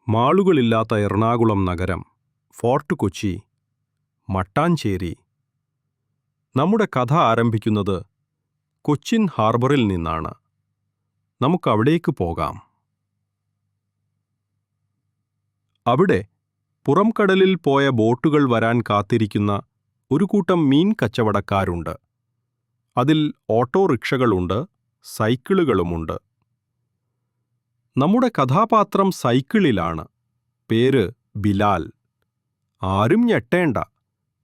മാളുകളില്ലാത്ത എറണാകുളം നഗരം, ഫോർട്ട് കൊച്ചി, മട്ടാഞ്ചേരി. നമ്മുടെ കഥ ആരംഭിക്കുന്നത് കൊച്ചിൻ ഹാർബറിൽ നിന്നാണ്. നമുക്കവിടേക്ക് പോകാം. അവിടെ പുറംകടലിൽ പോയ ബോട്ടുകൾ വരാൻ കാത്തിരിക്കുന്ന ഒരു കൂട്ടം മീൻ കച്ചവടക്കാരുണ്ട്. അതിൽ ഓട്ടോറിക്ഷകളുണ്ട്, സൈക്കിളുകളുമുണ്ട്. നമ്മുടെ കഥാപാത്രം സൈക്കിളിലാണ്. പേര് ബിലാൽ. ആരും ഞെട്ടേണ്ട,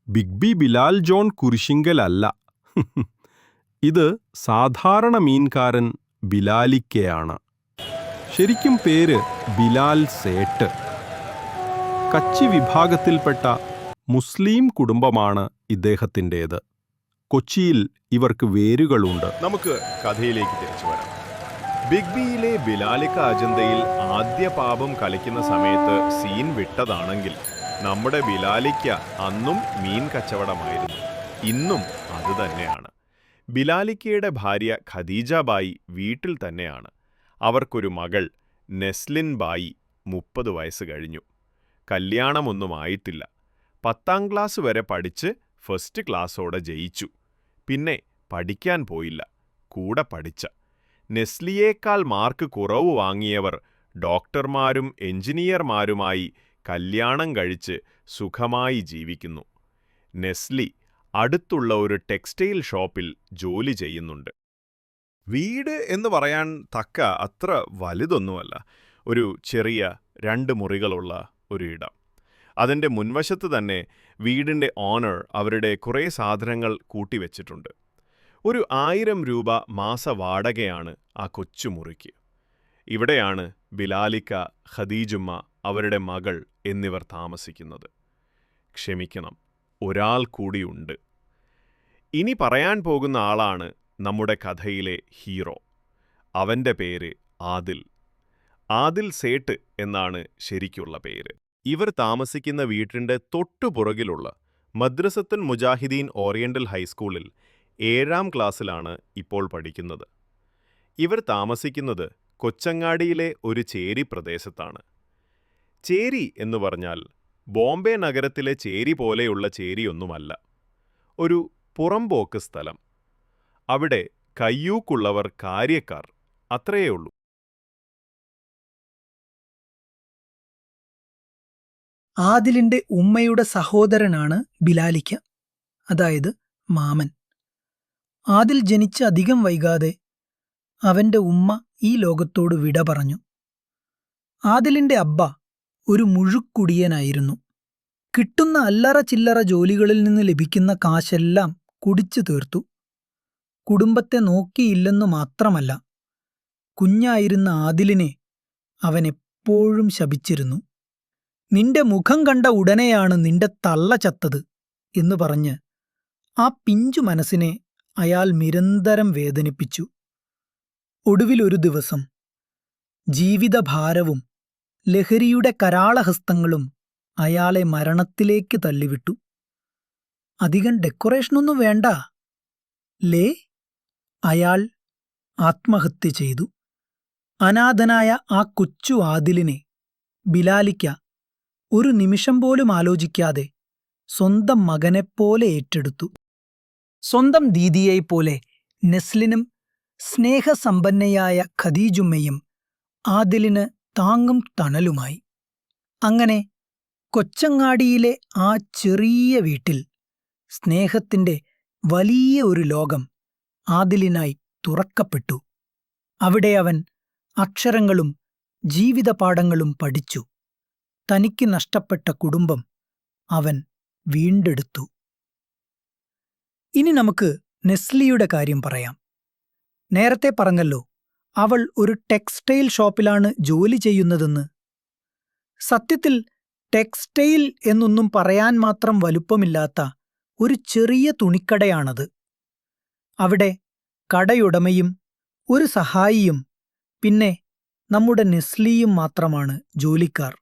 ബിഗ് ബി ബിലാൽ ജോൺ കുരിശിങ്കലല്ല. ഇത് സാധാരണ മീൻകാരൻ ബിലാലിക്കയാണ്. ശരിക്കും പേര് ബിലാൽ സേട്ട്. കച്ചി വിഭാഗത്തിൽപ്പെട്ട മുസ്ലിം കുടുംബമാണ് ഇദ്ദേഹത്തിൻ്റേത്. കൊച്ചിയിൽ ഇവർക്ക് വേരുകളുണ്ട്. നമുക്ക് കഥയിലേക്ക് തിരിച്ചു വരാം. ബിഗ് ബിയിലെ ബിലാലിക്ക അജന്തയിൽ ആദ്യ പാപം കളിക്കുന്ന സമയത്ത് സീൻ വിട്ടതാണെങ്കിൽ നമ്മുടെ ബിലാലിക്ക അന്നും മീൻ കച്ചവടമായിരുന്നു. ഇന്നും അതുതന്നെയാണ്. ബിലാലിക്കയുടെ ഭാര്യ ഖദീജ ബായി വീട്ടിൽ തന്നെയാണ്. അവർക്കൊരു മകൾ നെസ്ലിൻ ബായി. 30 വയസ്സ് കഴിഞ്ഞു. കല്യാണമൊന്നും ആയിട്ടില്ല. 10ാം ക്ലാസ് വരെ പഠിച്ച് ഫസ്റ്റ് ക്ലാസ്സോടെ ജയിച്ചു. പിന്നെ പഠിക്കാൻ പോയില്ല. കൂടെ പഠിച്ച നെസ്ലിയേക്കാൾ മാർക്ക് കുറവ് വാങ്ങിയവർ ഡോക്ടർമാരും എഞ്ചിനീയർമാരുമായി കല്യാണം കഴിച്ച് സുഖമായി ജീവിക്കുന്നു. നെസ്ലി അടുത്തുള്ള ഒരു ടെക്സ്റ്റൈൽ ഷോപ്പിൽ ജോലി ചെയ്യുന്നുണ്ട്. വീട് എന്ന് പറയാൻ തക്ക അത്ര വലുതൊന്നുമല്ല. ഒരു ചെറിയ 2 മുറികളുള്ള ഒരു ഇടം. അതിൻ്റെ മുൻവശത്ത് തന്നെ വീടിൻ്റെ ഓണർ അവരുടെ കുറേ സാധനങ്ങൾ കൂട്ടിവെച്ചിട്ടുണ്ട്. ഒരു 1000 രൂപ മാസ വാടകയാണ് ആ കൊച്ചുമുറിക്ക്. ഇവിടെയാണ് ബിലാലിക്ക, ഖദീജുമ്മ, അവരുടെ മകൾ എന്നിവർ താമസിക്കുന്നത്. ക്ഷമിക്കണം, ഒരാൾ കൂടിയുണ്ട്. ഇനി പറയാൻ പോകുന്ന ആളാണ് നമ്മുടെ കഥയിലെ ഹീറോ. അവൻ്റെ പേര് ആദിൽ. ആദിൽ സേട്ട് എന്നാണ് ശരിക്കുള്ള പേര്. ഇവർ താമസിക്കുന്ന വീട്ടിൻ്റെ തൊട്ടുപുറകിലുള്ള മദ്രസത്തുൽ മുജാഹിദീൻ ഓറിയൻ്റൽ ഹൈസ്കൂളിൽ 7ാം ക്ലാസ്സിലാണ് ഇപ്പോൾ പഠിക്കുന്നത്. ഇവർ താമസിക്കുന്നത് കൊച്ചങ്ങാടിയിലെ ഒരു ചേരി പ്രദേശത്താണ്. ചേരി എന്ന് പറഞ്ഞാൽ ബോംബെ നഗരത്തിലെ ചേരി പോലെയുള്ള ചേരിയൊന്നുമല്ല. ഒരു പുറംപോക്ക് സ്ഥലം. അവിടെ കയ്യൂക്കുള്ളവർ കാര്യക്കാർ, അത്രയേ ഉള്ളൂ. ആദിലിന്റെ ഉമ്മയുടെ സഹോദരനാണ് ബിലാലിക്ക, അതായത് മാമൻ. ആദിൽ ജനിച്ച് അധികം വൈകാതെ അവന്റെ ഉമ്മ ഈ ലോകത്തോട് വിട പറഞ്ഞു. ആദിലിന്റെ അബ്ബ ഒരു മുഴുക്കുടിയനായിരുന്നു. കിട്ടുന്ന അല്ലറ ചില്ലറ ജോലികളിൽ നിന്ന് ലഭിക്കുന്ന കാശെല്ലാം കുടിച്ചു തീർത്തു. കുടുംബത്തെ നോക്കിയില്ലെന്നു മാത്രമല്ല, കുഞ്ഞായിരുന്ന ആദിലിനെ അവൻ എപ്പോഴും ശപിച്ചിരുന്നു. നിന്റെ മുഖം കണ്ട ഉടനെയാണ് നിന്റെ തള്ള ചത്തത് എന്ന് പറഞ്ഞ് ആ പിഞ്ചു മനസ്സിനെ അയാൾ നിരന്തരം വേദനിപ്പിച്ചു. ഒടുവിലൊരു ദിവസം ജീവിതഭാരവും ലഹരിയുടെ കരാളഹസ്തങ്ങളും അയാളെ മരണത്തിലേക്ക് തള്ളിവിട്ടു. അധികം ഡെക്കറേഷനൊന്നും വേണ്ട, ലേ, അയാൾ ആത്മഹത്യ ചെയ്തു. അനാഥനായ ആ കൊച്ചു ആദിലിനെ ബിലാലിക്ക ഒരു നിമിഷം പോലും ആലോചിക്കാതെ സ്വന്തം മകനെപ്പോലെ ഏറ്റെടുത്തു. സ്വന്തം ദീദിയെപ്പോലെ നെസ്ലിനും സ്നേഹസമ്പന്നയായ ഖദീജുമ്മയും ആദിലിന് താങ്ങും തണലുമായി. അങ്ങനെ കൊച്ചങ്ങാടിയിലെ ആ ചെറിയ വീട്ടിൽ സ്നേഹത്തിൻ്റെ വലിയ ഒരു ലോകം ആദിലിനായി തുറക്കപ്പെട്ടു. അവിടെ അവൻ അക്ഷരങ്ങളും ജീവിതപാഠങ്ങളും പഠിച്ചു. തനിക്ക് നഷ്ടപ്പെട്ട കുടുംബം അവൻ വീണ്ടെടുത്തു. ഇനി നമുക്ക് നെസ്ലിയുടെ കാര്യം പറയാം. നേരത്തെ പറഞ്ഞല്ലോ, അവൾ ഒരു ടെക്സ്റ്റൈൽ ഷോപ്പിലാണ് ജോലി ചെയ്യുന്നതെന്ന്. സത്യത്തിൽ ടെക്സ്റ്റൈൽ എന്നൊന്നും പറയാൻ മാത്രം വലുപ്പമില്ലാത്ത ഒരു ചെറിയ തുണിക്കടയാണത്. അവിടെ കടയുടമയും ഒരു സഹായിയും പിന്നെ നമ്മുടെ നെസ്ലിയും മാത്രമാണ് ജോലിക്കാർ.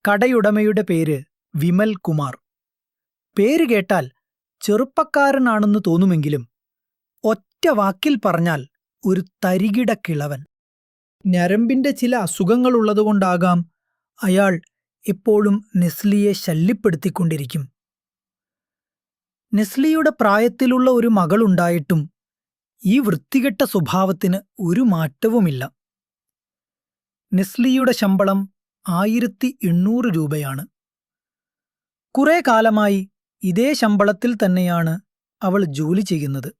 കടയുടമയുടെ പേര് വിമൽ കുമാർ. പേര് കേട്ടാൽ ചെറുപ്പക്കാരനാണെന്ന് തോന്നുമെങ്കിലും ഒറ്റ വാക്കിൽ പറഞ്ഞാൽ ഒരു തരികിട കിളവൻ. ഞരമ്പിന്റെ ചില അസുഖങ്ങളുള്ളതുകൊണ്ടാകാം അയാൾ എപ്പോഴും നെസ്ലിയെ ശല്യപ്പെടുത്തിക്കൊണ്ടിരിക്കും. നെസ്ലിയുടെ പ്രായത്തിലുള്ള ഒരു മകളുണ്ടായിട്ടും ഈ വൃത്തികെട്ട സ്വഭാവത്തിന് ഒരു മാറ്റവുമില്ല. നെസ്ലിയുടെ ശമ്പളം 1800 രൂപയാണ്. കുറെ കാലമായി ഇതേ ശമ്പളത്തിൽ തന്നെയാണ് അവൾ ജോലി ചെയ്യുന്നത്.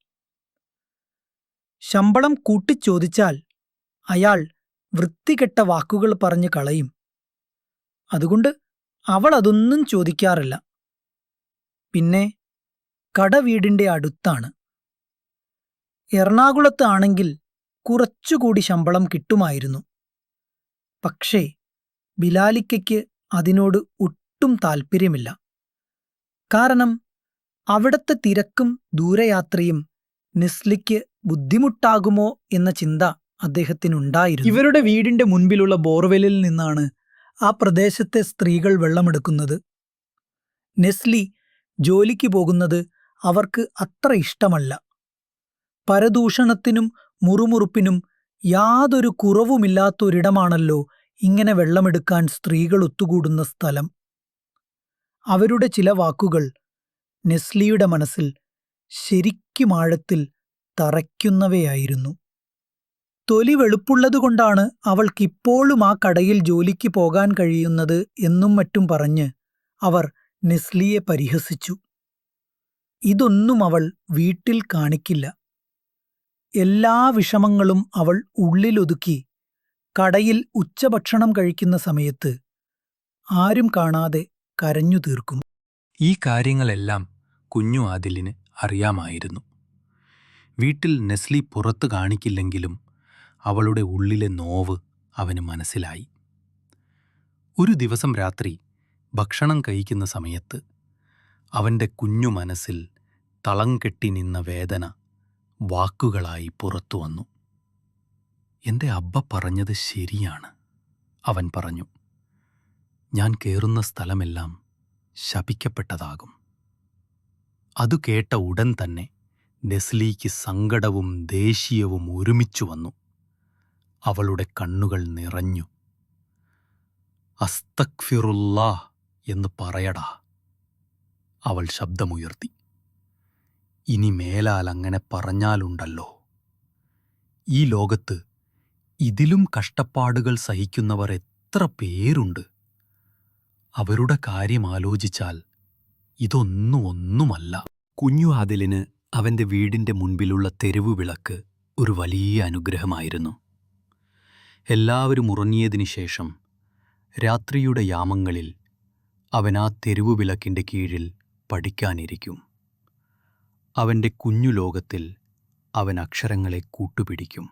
ശമ്പളം കൂട്ടിച്ചോദിച്ചാൽ അയാൾ വൃത്തികെട്ട വാക്കുകൾ പറഞ്ഞു കളയും. അതുകൊണ്ട് അവൾ അതൊന്നും ചോദിക്കാറില്ല. പിന്നെ കട വീടിന്റെ അടുത്താണ്. എറണാകുളത്ത് ആണെങ്കിൽ കുറച്ചുകൂടി ശമ്പളം കിട്ടുമായിരുന്നു. പക്ഷേ ബിലാലിക്കയ്ക്ക് അതിനോട് ഒട്ടും താൽപ്പര്യമില്ല. കാരണം അവിടത്തെ തിരക്കും ദൂരയാത്രയും നെസ്ലിക്ക് ബുദ്ധിമുട്ടാകുമോ എന്ന ചിന്ത അദ്ദേഹത്തിനുണ്ടായിരുന്നു. ഇവരുടെ വീടിന്റെ മുൻപിലുള്ള ബോർവെല്ലിൽ നിന്നാണ് ആ പ്രദേശത്തെ സ്ത്രീകൾ വെള്ളമെടുക്കുന്നത്. നെസ്ലി ജോലിക്ക് പോകുന്നത് അവർക്ക് അത്ര ഇഷ്ടമല്ല. പരദൂഷണത്തിനും മുറുമുറുപ്പിനും യാതൊരു കുറവുമില്ലാത്തൊരിടമാണല്ലോ ഇങ്ങനെ വെള്ളമെടുക്കാൻ സ്ത്രീകൾ ഒത്തുകൂടുന്ന സ്ഥലം. അവരുടെ ചില വാക്കുകൾ നെസ്ലിയുടെ മനസ്സിൽ ശരിക്കും ആഴത്തിൽ തറയ്ക്കുന്നവയായിരുന്നു. തൊലി വെളുപ്പുള്ളതുകൊണ്ടാണ് അവൾക്കിപ്പോഴും ആ കടയിൽ ജോലിക്ക് പോകാൻ കഴിയുന്നത് എന്നും മറ്റും പറഞ്ഞ് അവർ നെസ്ലിയെ പരിഹസിച്ചു. ഇതൊന്നും അവൾ വീട്ടിൽ കാണിക്കില്ല. എല്ലാ വിഷമങ്ങളും അവൾ ഉള്ളിലൊതുക്കി കടയിൽ ഉച്ചഭക്ഷണം കഴിക്കുന്ന സമയത്ത് ആരും കാണാതെ കരഞ്ഞു തീർക്കും. ഈ കാര്യങ്ങളെല്ലാം കുഞ്ഞു ആദിലിന് അറിയാമായിരുന്നു. വീട്ടിൽ നെസ്ലി പുറത്തു കാണിക്കില്ലെങ്കിലും അവളുടെ ഉള്ളിലെ നോവ് അവന് മനസ്സിലായി. ഒരു ദിവസം രാത്രി ഭക്ഷണം കഴിക്കുന്ന സമയത്ത് അവൻ്റെ കുഞ്ഞു മനസ്സിൽ തളം കെട്ടി നിന്ന വേദന വാക്കുകളായി പുറത്തു വന്നു. എൻ്റെ അബ്ബ പറഞ്ഞത് ശരിയാണ്, അവൻ പറഞ്ഞു. ഞാൻ കേറുന്ന സ്ഥലമെല്ലാം ശപിക്കപ്പെട്ടതാകും. അതു കേട്ട ഉടൻ തന്നെ നെസ്ലിക്ക് സങ്കടവും ദേഷ്യവും ഒരുമിച്ചു വന്നു. അവളുടെ കണ്ണുകൾ നിറഞ്ഞു. അസ്തഗ്ഫിറുല്ലാഹ് എന്ന് പറയടാ, അവൾ ശബ്ദമുയർത്തി. ഇനി മേലാൽ അങ്ങനെ പറഞ്ഞാലുണ്ടല്ലോ, ഈ ലോകത്ത് ഇതിലും കഷ്ടപ്പാടുകൾ സഹിക്കുന്നവർ എത്ര പേരുണ്ട്. അവരുടെ കാര്യം ആലോചിച്ചാൽ ഇതൊന്നുമല്ല. കുഞ്ഞു ആദിലിന് അവൻ്റെ വീടിൻ്റെ മുൻപിലുള്ള തെരുവു വിളക്ക് ഒരു വലിയ അനുഗ്രഹമായിരുന്നു. എല്ലാവരും ഉറങ്ങിയതിനു ശേഷം രാത്രിയുടെ യാമങ്ങളിൽ അവൻ ആ തെരുവു വിളക്കിൻ്റെ കീഴിൽ പഠിക്കാനിരിക്കും. അവൻ്റെ കുഞ്ഞു ലോകത്തിൽ അവൻ അക്ഷരങ്ങളെ കൂട്ടുപിടിക്കും.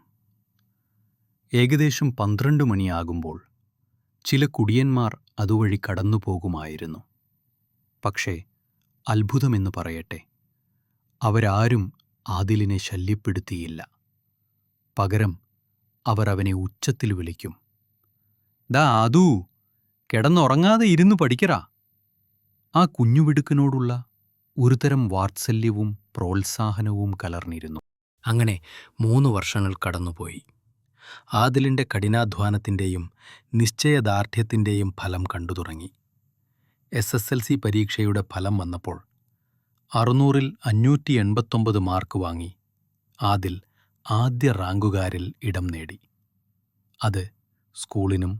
ഏകദേശം 12 മണിയാകുമ്പോൾ ചില കുടിയന്മാർ അതുവഴി കടന്നുപോകുമായിരുന്നു. പക്ഷേ അത്ഭുതമെന്ന് പറയട്ടെ, അവരാരും ആദിലിനെ ശല്യപ്പെടുത്തിയില്ല. പകരം അവർ അവനെ ഉച്ചത്തിൽ വിളിക്കും. ദാ ആദൂ, കിടന്നുറങ്ങാതെ ഇരുന്നു പഠിക്കറാ. ആ കുഞ്ഞുവിടുക്കനോടുള്ള ഒരുതരം വാത്സല്യവും പ്രോത്സാഹനവും കലർന്നിരുന്നു. അങ്ങനെ 3 വർഷങ്ങൾ കടന്നുപോയി. ആദിലിൻ്റെ കഠിനാധ്വാനത്തിൻ്റെയും നിശ്ചയദാർഢ്യത്തിൻ്റെയും ഫലം കണ്ടു തുടങ്ങി. SSLC പരീക്ഷയുടെ ഫലം വന്നപ്പോൾ 600-ൽ 589 മാർക്ക് വാങ്ങി ആദിൽ ആദ്യ റാങ്കുകാരിൽ ഇടം നേടി. അത് സ്കൂളിനും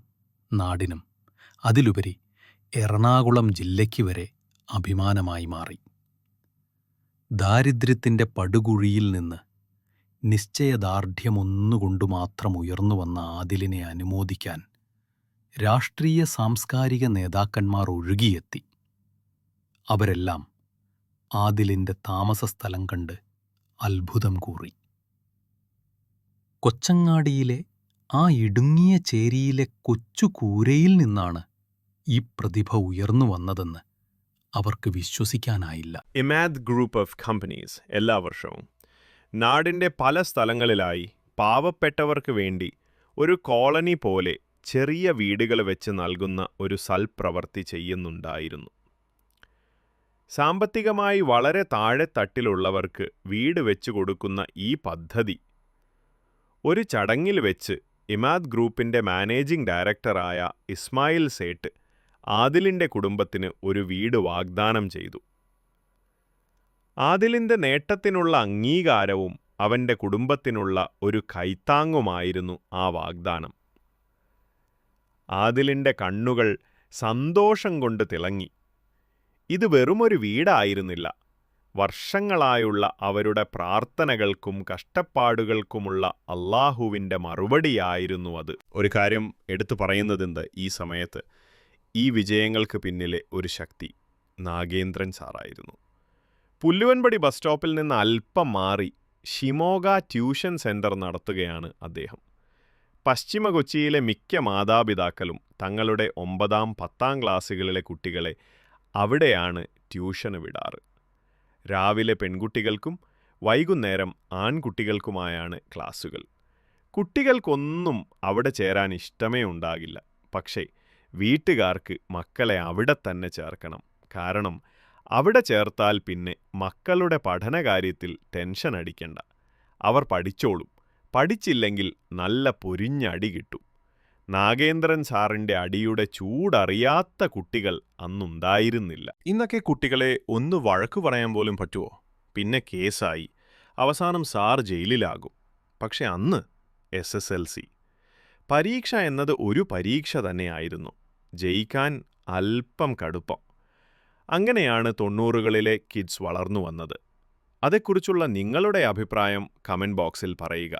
നാടിനും അതിലുപരി എറണാകുളം ജില്ലയ്ക്ക് വരെ അഭിമാനമായി മാറി. ദാരിദ്ര്യത്തിൻ്റെ പടുകുഴിയിൽ നിന്ന് നിശ്ചയദാർഢ്യമൊന്നുകൊണ്ടു മാത്രം ഉയർന്നു വന്ന ആദിലിനെ അനുമോദിക്കാൻ രാഷ്ട്രീയ സാംസ്കാരിക നേതാക്കന്മാർ ഒഴുകിയെത്തി. അവരെല്ലാം ആദിലിൻ്റെ താമസസ്ഥലം കണ്ട് അത്ഭുതം കൂറി. കൊച്ചങ്ങാടിയിലെ ആ ഇടുങ്ങിയ ചേരിയിലെ കൊച്ചു കൂരയിൽ നിന്നാണ് ഈ പ്രതിഭ ഉയർന്നു വന്നതെന്ന് അവർക്ക് വിശ്വസിക്കാനായില്ല. ഇമാദ് ഗ്രൂപ്പ് ഓഫ് കമ്പനീസ് എല്ലാ വർഷവും നാടിൻ്റെ പല സ്ഥലങ്ങളിലായി പാവപ്പെട്ടവർക്ക് വേണ്ടി ഒരു കോളനി പോലെ ചെറിയ വീടുകൾ വെച്ച് നൽകുന്ന ഒരു സൽപ്രവൃത്തി ചെയ്യുന്നുണ്ടായിരുന്നു. സാമ്പത്തികമായി വളരെ താഴെത്തട്ടിലുള്ളവർക്ക് വീട് വെച്ചു കൊടുക്കുന്ന ഈ പദ്ധതി ഒരു ചടങ്ങിൽ വെച്ച് ഇമാദ് ഗ്രൂപ്പിന്റെ മാനേജിംഗ് ഡയറക്ടറായ ഇസ്മായിൽ സേട്ട് ആദിലിന്റെ കുടുംബത്തിന് ഒരു വീട് വാഗ്ദാനം ചെയ്തു. ആദിലിന്റെ നേട്ടത്തിനുള്ള അംഗീകാരവും അവന്റെ കുടുംബത്തിനുള്ള ഒരു കൈത്താങ്ങുമായിരുന്നു ആ വാഗ്ദാനം. ആദിലിന്റെ കണ്ണുകൾ സന്തോഷം കൊണ്ട് തിളങ്ങി. ഇത് വെറുമൊരു വീടായിരുന്നില്ല, വർഷങ്ങളായുള്ള അവരുടെ പ്രാർത്ഥനകൾക്കും കഷ്ടപ്പാടുകൾക്കുമുള്ള അള്ളാഹുവിൻ്റെ മറുപടിയായിരുന്നു അത്. ഒരു കാര്യം എടുത്തു പറയുന്നതെന്ത് ഈ സമയത്ത്, ഈ വിജയങ്ങൾക്ക് പിന്നിലെ ഒരു ശക്തി നാഗേന്ദ്രൻ സാറായിരുന്നു. പുല്ലുവൻപടി ബസ് സ്റ്റോപ്പിൽ നിന്ന് അല്പം മാറി ഷിമോഗ ട്യൂഷൻ സെന്റർ നടത്തുകയാണ് അദ്ദേഹം. പശ്ചിമ കൊച്ചിയിലെ മിക്ക മാതാപിതാക്കളും തങ്ങളുടെ 9, 10 ക്ലാസ്സുകളിലെ കുട്ടികളെ അവിടെയാണ് ട്യൂഷന് വിടാറ്. രാവിലെ പെൺകുട്ടികൾക്കും വൈകുന്നേരം ആൺകുട്ടികൾക്കുമായാണ് ക്ലാസുകൾ. കുട്ടികൾക്കൊന്നും അവിടെ ചേരാൻ ഇഷ്ടമേ ഉണ്ടാകില്ല. പക്ഷേ വീട്ടുകാർക്ക് മക്കളെ അവിടെ തന്നെ ചേർക്കണം. കാരണം അവിടെ ചേർത്താൽ പിന്നെ മക്കളുടെ പഠനകാര്യത്തിൽ ടെൻഷൻ അടിക്കണ്ട. അവർ പഠിച്ചോളും. പഠിച്ചില്ലെങ്കിൽ നല്ല പൊരിഞ്ഞടി കിട്ടും. നാഗേന്ദ്രൻ സാറിൻ്റെ അടിയുടെ ചൂടറിയാത്ത കുട്ടികൾ അന്നുണ്ടായിരുന്നില്ല. ഇന്നൊക്കെ കുട്ടികളെ ഒന്ന് വഴക്കു പറയാൻ പോലും പറ്റുമോ? പിന്നെ കേസായി. അവസാനം സാർ ജയിലിലാകും. പക്ഷെ അന്ന് SSLC പരീക്ഷ എന്നത് ഒരു പരീക്ഷ തന്നെയായിരുന്നു. ജയിക്കാൻ അല്പം കടുപ്പം. അങ്ങനെയാണ് 90കളിലെ കിഡ്സ് വളർന്നു വന്നത്. അതേക്കുറിച്ചുള്ള നിങ്ങളുടെ അഭിപ്രായം കമൻറ്റ് ബോക്സിൽ പറയുക.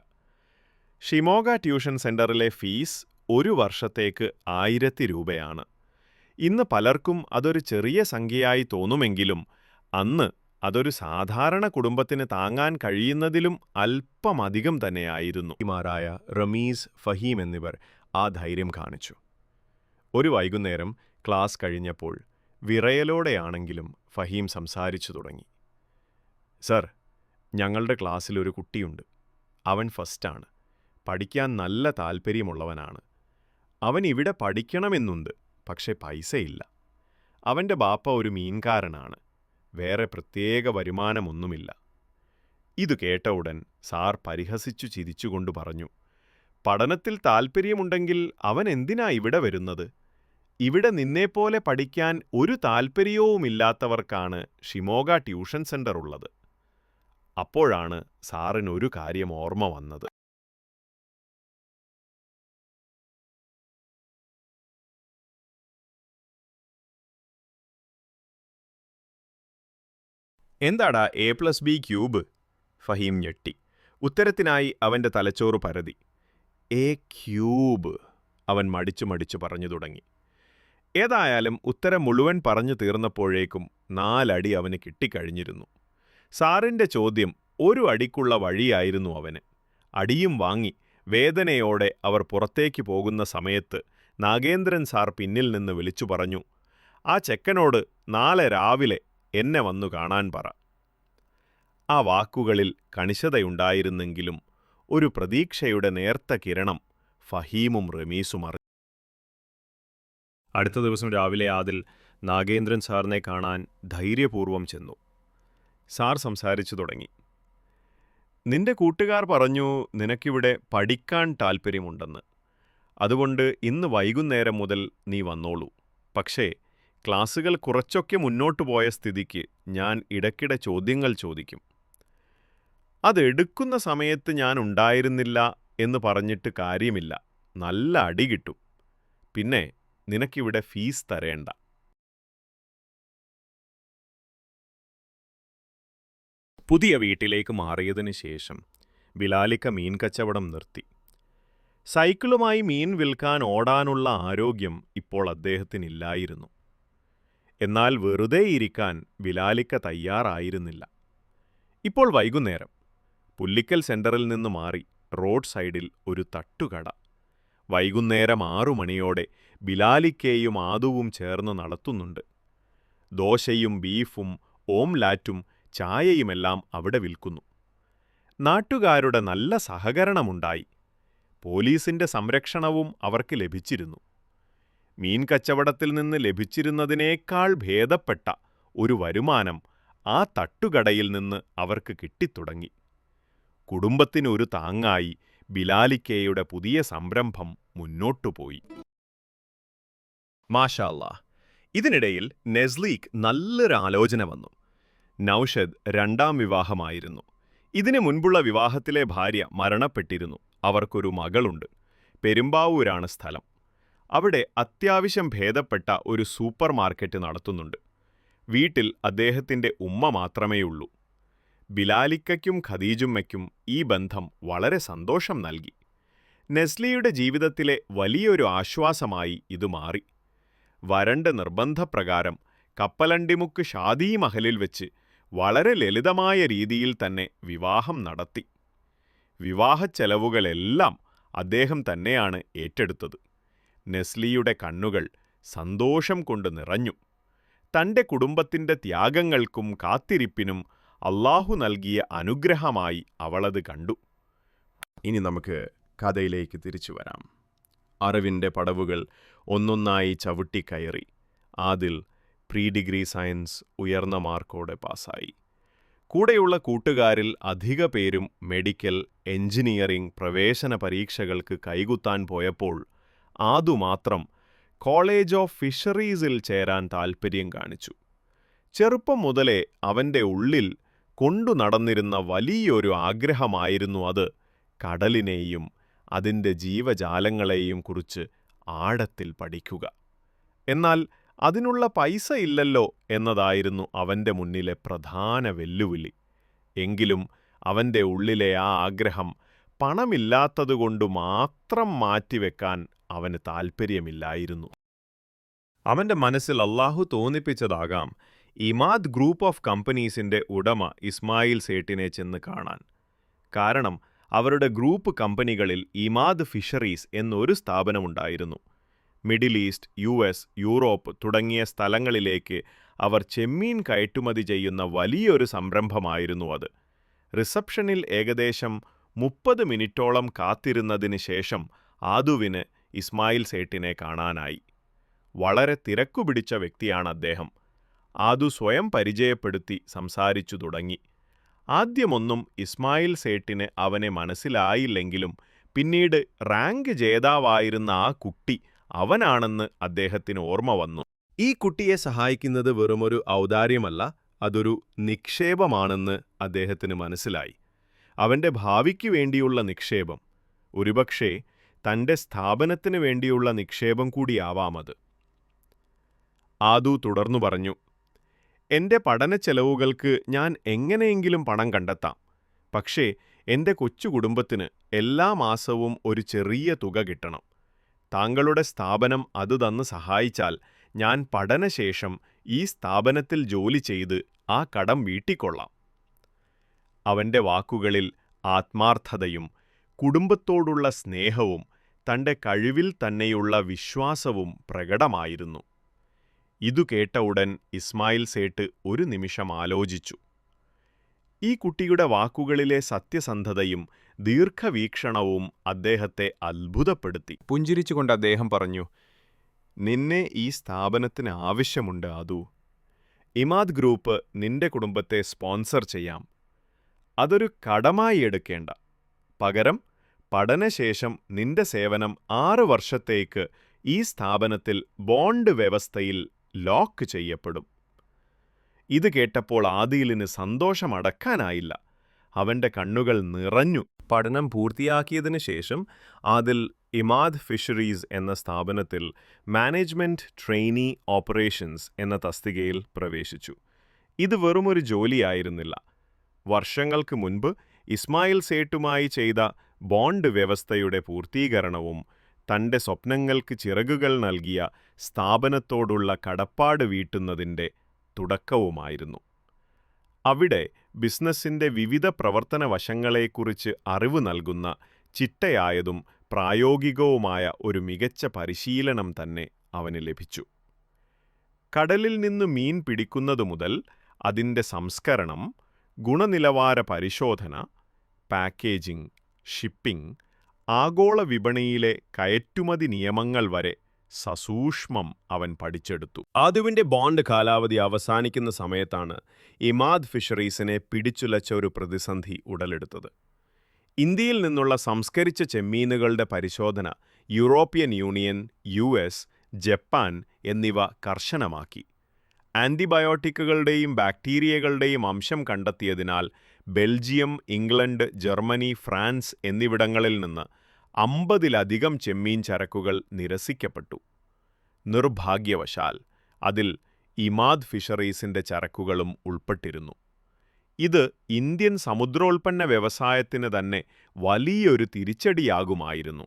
ഷിമോഗ ട്യൂഷൻ സെൻ്ററിലെ ഫീസ് ഒരു വർഷത്തേക്ക് 1000 രൂപയാണ്. ഇന്ന് പലർക്കും അതൊരു ചെറിയ സംഖ്യയായി തോന്നുമെങ്കിലും അന്ന് അതൊരു സാധാരണ കുടുംബത്തിന് താങ്ങാൻ കഴിയുന്നതിലും അല്പമധികം തന്നെയായിരുന്നു. മാരായ റമീസ്, ഫഹീം എന്നിവർ ആ ധൈര്യം കാണിച്ചു. ഒരു വൈകുന്നേരം ക്ലാസ് കഴിഞ്ഞപ്പോൾ വിറയലോടെയാണെങ്കിലും ഫഹീം സംസാരിച്ചു തുടങ്ങി. സർ, ഞങ്ങളുടെ ക്ലാസ്സിലൊരു കുട്ടിയുണ്ട്. അവൻ ഫസ്റ്റാണ്. പഠിക്കാൻ നല്ല താൽപ്പര്യമുള്ളവനാണ്. അവൻ ഇവിടെ പഠിക്കണമെന്നുണ്ട്. പക്ഷെ പൈസയില്ല. അവൻ്റെ ബാപ്പ ഒരു മീൻകാരനാണ്. വേറെ പ്രത്യേക വരുമാനമൊന്നുമില്ല. ഇതു കേട്ട ഉടൻ സാർ പരിഹസിച്ചു ചിരിച്ചുകൊണ്ട് പറഞ്ഞു, പഠനത്തിൽ താൽപ്പര്യമുണ്ടെങ്കിൽ അവൻ എന്തിനാ ഇവിടെ വരുന്നത്? ഇവിടെ നിന്നെപ്പോലെ പഠിക്കാൻ ഒരു താൽപ്പര്യവുമില്ലാത്തവർക്കാണ് ഷിമോഗ ട്യൂഷൻ സെൻ്റർ ഉള്ളത്. അപ്പോഴാണ് സാറിനൊരു കാര്യം ഓർമ്മ വന്നത്. എന്താടാ A+B³? ഫഹീം ഞെട്ടി. ഉത്തരത്തിനായി അവൻ്റെ തലച്ചോറ് പരതി. A³ അവൻ മടിച്ചു പറഞ്ഞു തുടങ്ങി. ഏതായാലും ഉത്തരം മുഴുവൻ പറഞ്ഞു തീർന്നപ്പോഴേക്കും 4 അടി അവന് കിട്ടിക്കഴിഞ്ഞിരുന്നു. സാറിൻ്റെ ചോദ്യം ഒരു അടിക്കുള്ള വഴിയായിരുന്നു അവന്. അടിയും വാങ്ങി വേദനയോടെ അവർ പുറത്തേക്ക് പോകുന്ന സമയത്ത് നാഗേന്ദ്രൻ സാർ പിന്നിൽ നിന്ന് വിളിച്ചു പറഞ്ഞു, ആ ചെക്കനോട് നാളെ രാവിലെ എന്നെ വന്നു കാണാൻ പറ. ആ വാക്കുകളിൽ കണിശതയുണ്ടായിരുന്നെങ്കിലും ഒരു പ്രതീക്ഷയുടെ നേർത്ത കിരണം ഫഹീമും റമീസും അറിഞ്ഞു. അടുത്ത ദിവസം രാവിലെ ആദിൽ നാഗേന്ദ്രൻ സാറിനെ കാണാൻ ധൈര്യപൂർവ്വം ചെന്നു. സാർ സംസാരിച്ചു തുടങ്ങി. നിന്റെ കൂട്ടുകാർ പറഞ്ഞു നിനക്കിവിടെ പഠിക്കാൻ താൽപ്പര്യമുണ്ടെന്ന്. അതുകൊണ്ട് ഇന്ന് വൈകുന്നേരം മുതൽ നീ വന്നോളൂ. പക്ഷേ ക്ലാസുകൾ കുറച്ചൊക്കെ മുന്നോട്ടു പോയ സ്ഥിതിക്ക് ഞാൻ ഇടയ്ക്കിടെ ചോദ്യങ്ങൾ ചോദിക്കും. അതെടുക്കുന്ന സമയത്ത് ഞാൻ ഉണ്ടായിരുന്നില്ല എന്ന് പറഞ്ഞിട്ട് കാര്യമില്ല. നല്ല അടി കിട്ടും. പിന്നെ നിനക്കിവിടെ ഫീസ് തരേണ്ട. പുതിയ വീട്ടിലേക്ക് മാറിയതിനു ശേഷം ബിലാലിക്ക മീൻ കച്ചവടം നിർത്തി. സൈക്കിളുമായി മീൻ വിൽക്കാൻ ഓടാനുള്ള ആരോഗ്യം ഇപ്പോൾ അദ്ദേഹത്തിനില്ലായിരുന്നു. എന്നാൽ വെറുതെ ഇരിക്കാൻ ബിലാലിക്ക തയ്യാറായിരുന്നില്ല. ഇപ്പോൾ വൈകുന്നേരം പുല്ലിക്കൽ സെൻ്ററിൽ നിന്ന് മാറി റോഡ് സൈഡിൽ ഒരു തട്ടുകട. വൈകുന്നേരം 6 മണിയോടെ ബിലാലിക്കയും ആദുവും ചേർന്ന് നടത്തുന്നുണ്ട്. ദോശയും ബീഫും ഓംലാറ്റും ചായയുമെല്ലാം അവിടെ വിൽക്കുന്നു. നാട്ടുകാരുടെ നല്ല സഹകരണമുണ്ടായി. പോലീസിന്റെ സംരക്ഷണവും അവർക്ക് ലഭിച്ചിരുന്നു. മീൻ കച്ചവടത്തിൽ നിന്ന് ലഭിച്ചിരുന്നതിനേക്കാൾ ഭേദപ്പെട്ട ഒരു വരുമാനം ആ തട്ടുകടയിൽ നിന്ന് അവർക്ക് കിട്ടിത്തുടങ്ങി. കുടുംബത്തിനൊരു താങ്ങായി ബിലാലിക്കയുടെ പുതിയ സംരംഭം മുന്നോട്ടുപോയി. മാഷാ അല്ലാ, ഇതിനിടയിൽ നെസ്ലീക്ക് നല്ലൊരു ആലോചന വന്നു. നൗഷദ് രണ്ടാം വിവാഹമായിരുന്നു. ഇതിനു മുൻപുള്ള വിവാഹത്തിലെ ഭാര്യ മരണപ്പെട്ടിരുന്നു. അവർക്കൊരു മകളുണ്ട്. പെരുമ്പാവൂരാണ് സ്ഥലം. അവിടെ അത്യാവശ്യം ഭേദപ്പെട്ട ഒരു സൂപ്പർ മാർക്കറ്റ് നടത്തുന്നുണ്ട്. വീട്ടിൽ അദ്ദേഹത്തിൻ്റെ ഉമ്മ മാത്രമേയുള്ളൂ. ബിലാലിക്കയ്ക്കും ഖദീജുമ്മയ്ക്കും ഈ ബന്ധം വളരെ സന്തോഷം നൽകി. നെസ്ലിയുടെ ജീവിതത്തിലെ വലിയൊരു ആശ്വാസമായി ഇത് മാറി. വരന്റെ നിർബന്ധപ്രകാരം കപ്പലണ്ടിമുക്ക് ഷാദീ മഹലിൽ വെച്ച് വളരെ ലളിതമായ രീതിയിൽ തന്നെ വിവാഹം നടത്തി. വിവാഹച്ചെലവുകളെല്ലാം അദ്ദേഹം തന്നെയാണ് ഏറ്റെടുത്തത്. നെസ്ലിയുടെ കണ്ണുകൾ സന്തോഷം കൊണ്ട് നിറഞ്ഞു. തൻ്റെ കുടുംബത്തിൻ്റെ ത്യാഗങ്ങൾക്കും കാത്തിരിപ്പിനും അല്ലാഹു നൽകിയ അനുഗ്രഹമായി അവളത് കണ്ടു. ഇനി നമുക്ക് കഥയിലേക്ക് തിരിച്ചു വരാം. അറിവിൻ്റെ പടവുകൾ ഒന്നൊന്നായി ചവിട്ടിക്കയറി ആദിൽ പ്രീ ഡിഗ്രി സയൻസ് ഉയർന്ന മാർക്കോടെ പാസ്സായി. കൂടെയുള്ള കൂട്ടുകാരിൽ അധിക പേരും മെഡിക്കൽ, എഞ്ചിനീയറിംഗ് പ്രവേശന പരീക്ഷകൾക്ക് കൈകുത്താൻ പോയപ്പോൾ ആദു മാത്രം കോളേജ് ഓഫ് ഫിഷറീസിൽ ചേരാൻ താൽപ്പര്യം കാണിച്ചു. ചെറുപ്പം മുതലേ അവൻ്റെ ഉള്ളിൽ കൊണ്ടു നടന്നിരുന്ന വലിയൊരു ആഗ്രഹമായിരുന്നു അത്. കടലിനെയും അതിൻ്റെ ജീവജാലങ്ങളെയും കുറിച്ച് ആഴത്തിൽ പഠിക്കുക. എന്നാൽ അതിനുള്ള പൈസ ഇല്ലല്ലോ എന്നതായിരുന്നു അവൻ്റെ മുന്നിലെ പ്രധാന വെല്ലുവിളി. എങ്കിലും അവൻ്റെ ഉള്ളിലെ ആ ആഗ്രഹം പണമില്ലാത്തതുകൊണ്ട് മാത്രം മാറ്റിവെക്കാൻ അവന് താൽപ്പര്യമില്ലായിരുന്നു. അവൻ്റെ മനസ്സിൽ അല്ലാഹു തോന്നിപ്പിച്ചതാകാം ഇമാദ് ഗ്രൂപ്പ് ഓഫ് കമ്പനീസിൻ്റെ ഉടമ ഇസ്മായിൽ സേട്ടിനെ ചെന്ന് കാണാൻ. കാരണം അവരുടെ ഗ്രൂപ്പ് കമ്പനികളിൽ ഇമാദ് ഫിഷറീസ് എന്നൊരു സ്ഥാപനമുണ്ടായിരുന്നു. മിഡിൽ ഈസ്റ്റ്, US, യൂറോപ്പ് തുടങ്ങിയ സ്ഥലങ്ങളിലേക്ക് അവർ ചെമ്മീൻ കയറ്റുമതി ചെയ്യുന്ന വലിയൊരു സംരംഭമായിരുന്നു അത്. റിസപ്ഷനിൽ ഏകദേശം 30 മിനിറ്റോളം കാത്തിരുന്നതിന് ശേഷം ആദുവിന് ഇസ്മായിൽ സേട്ടിനെ കാണാനായി. വളരെ തിരക്കുപിടിച്ച വ്യക്തിയാണ് അദ്ദേഹം. ആദു സ്വയം പരിചയപ്പെടുത്തി സംസാരിച്ചു തുടങ്ങി. ആദ്യമൊന്നും ഇസ്മായിൽ സേട്ടിന് അവനെ മനസ്സിലായില്ലെങ്കിലും പിന്നീട് റാങ്ക് ജേതാവായിരുന്ന ആ കുട്ടി അവനാണെന്ന് അദ്ദേഹത്തിന് ഓർമ്മ വന്നു. ഈ കുട്ടിയെ സഹായിക്കുന്നത് വെറുമൊരു ഔദാര്യമല്ല, അതൊരു നിക്ഷേപമാണെന്ന് അദ്ദേഹത്തിന് മനസ്സിലായി. അവൻ്റെ ഭാവിക്ക് വേണ്ടിയുള്ള നിക്ഷേപം, ഒരുപക്ഷേ തൻ്റെ സ്ഥാപനത്തിന് വേണ്ടിയുള്ള നിക്ഷേപം കൂടിയാവാമത്. ആദു തുടർന്നു പറഞ്ഞു, എൻ്റെ പഠനച്ചെലവുകൾക്ക് ഞാൻ എങ്ങനെയെങ്കിലും പണം കണ്ടെത്താം. പക്ഷേ എൻ്റെ കൊച്ചു കുടുംബത്തിന് എല്ലാ മാസവും ഒരു ചെറിയ തുക കിട്ടണം. താങ്കളുടെ സ്ഥാപനം അത് തന്ന് സഹായിച്ചാൽ ഞാൻ പഠനശേഷം ഈ സ്ഥാപനത്തിൽ ജോലി ചെയ്ത് ആ കടം വീട്ടിക്കൊള്ളാം. അവൻ്റെ വാക്കുകളിൽ ആത്മാർത്ഥതയും കുടുംബത്തോടുള്ള സ്നേഹവും തൻ്റെ കഴിവിൽ തന്നെയുള്ള വിശ്വാസവും പ്രകടമായിരുന്നു. ഇതു കേട്ട ഉടൻ ഇസ്മായിൽ സേട്ട് ഒരു നിമിഷം ആലോചിച്ചു. ഈ കുട്ടിയുടെ വാക്കുകളിലെ സത്യസന്ധതയും ദീർഘവീക്ഷണവും അദ്ദേഹത്തെ അത്ഭുതപ്പെടുത്തി. പുഞ്ചിരിച്ചുകൊണ്ട് അദ്ദേഹം പറഞ്ഞു, നിന്നെ ഈ സ്ഥാപനത്തിന് ആവശ്യമുണ്ട് ആദു. ഇമാദ് ഗ്രൂപ്പ് നിന്റെ കുടുംബത്തെ സ്പോൺസർ ചെയ്യാം. അതൊരു കടമായി എടുക്കേണ്ട. പകരം പഠനശേഷം നിന്റെ സേവനം 6 വർഷത്തേക്ക് ഈ സ്ഥാപനത്തിൽ ബോണ്ട് വ്യവസ്ഥയിൽ ലോക്ക് ചെയ്യപ്പെടും. ഇത് കേട്ടപ്പോൾ ആദിലിന് സന്തോഷമടക്കാനായില്ല. അവൻ്റെ കണ്ണുകൾ നിറഞ്ഞു. പഠനം പൂർത്തിയാക്കിയതിനു ശേഷം ആദിൽ ഇമാദ് ഫിഷറീസ് എന്ന സ്ഥാപനത്തിൽ മാനേജ്മെൻറ്റ് ട്രെയിനി ഓപ്പറേഷൻസ് എന്ന തസ്തികയിൽ പ്രവേശിച്ചു. ഇത് വെറുമൊരു ജോലിയായിരുന്നില്ല. വർഷങ്ങൾക്ക് മുൻപ് ഇസ്മായിൽ സേട്ടുമായി ചെയ്ത ബോണ്ട് വ്യവസ്ഥയുടെ പൂർത്തീകരണവും തൻ്റെ സ്വപ്നങ്ങൾക്ക് ചിറകുകൾ നൽകിയ സ്ഥാപനത്തോടുള്ള കടപ്പാട് വീട്ടുന്നതിൻ്റെ തുടക്കവുമായിരുന്നു. അവിടെ ബിസിനസ്സിൻ്റെ വിവിധ പ്രവർത്തന വശങ്ങളെക്കുറിച്ച് അറിവ് നൽകുന്ന ചിട്ടയായതും പ്രായോഗികവുമായ ഒരു മികച്ച പരിശീലനം തന്നെ അവന് ലഭിച്ചു. കടലിൽ നിന്ന് മീൻ പിടിക്കുന്നതു മുതൽ അതിൻ്റെ സംസ്കരണം, ഗുണനിലവാര പരിശോധന, പാക്കേജിംഗ്, ഷിപ്പിംഗ്, ആഗോള വിപണിയിലെ കയറ്റുമതി നിയമങ്ങൾ വരെ സസൂക്ഷ്മം അവൻ പഠിച്ചെടുത്തു. ആദുവിൻ്റെ ബോണ്ട് കാലാവധി അവസാനിക്കുന്ന സമയത്താണ് ഇമാദ് ഫിഷറീസിനെ പിടിച്ചുലച്ച ഒരു പ്രതിസന്ധി ഉടലെടുത്തത്. ഇന്ത്യയിൽ നിന്നുള്ള സംസ്കരിച്ച ചെമ്മീനുകളുടെ പരിശോധന യൂറോപ്യൻ യൂണിയൻ, US, ജപ്പാൻ എന്നിവ കർശനമാക്കി. ആന്റിബയോട്ടിക്കുകളുടെയും ബാക്ടീരിയകളുടെയും അംശം കണ്ടെത്തിയതിനാൽ ബെൽജിയം, ഇംഗ്ലണ്ട്, ജർമ്മനി, ഫ്രാൻസ് എന്നിവിടങ്ങളിൽ നിന്ന് 50-ലധികം ചെമ്മീൻ ചരക്കുകൾ നിരസിക്കപ്പെട്ടു. നിർഭാഗ്യവശാൽ അതിൽ ഇമാദ് ഫിഷറീസിന്റെ ചരക്കുകളും ഉൾപ്പെട്ടിരുന്നു. ഇത് ഇന്ത്യൻ സമുദ്രോൽപ്പന്ന വ്യവസായത്തിന് തന്നെ വലിയൊരു തിരിച്ചടിയാകുമായിരുന്നു.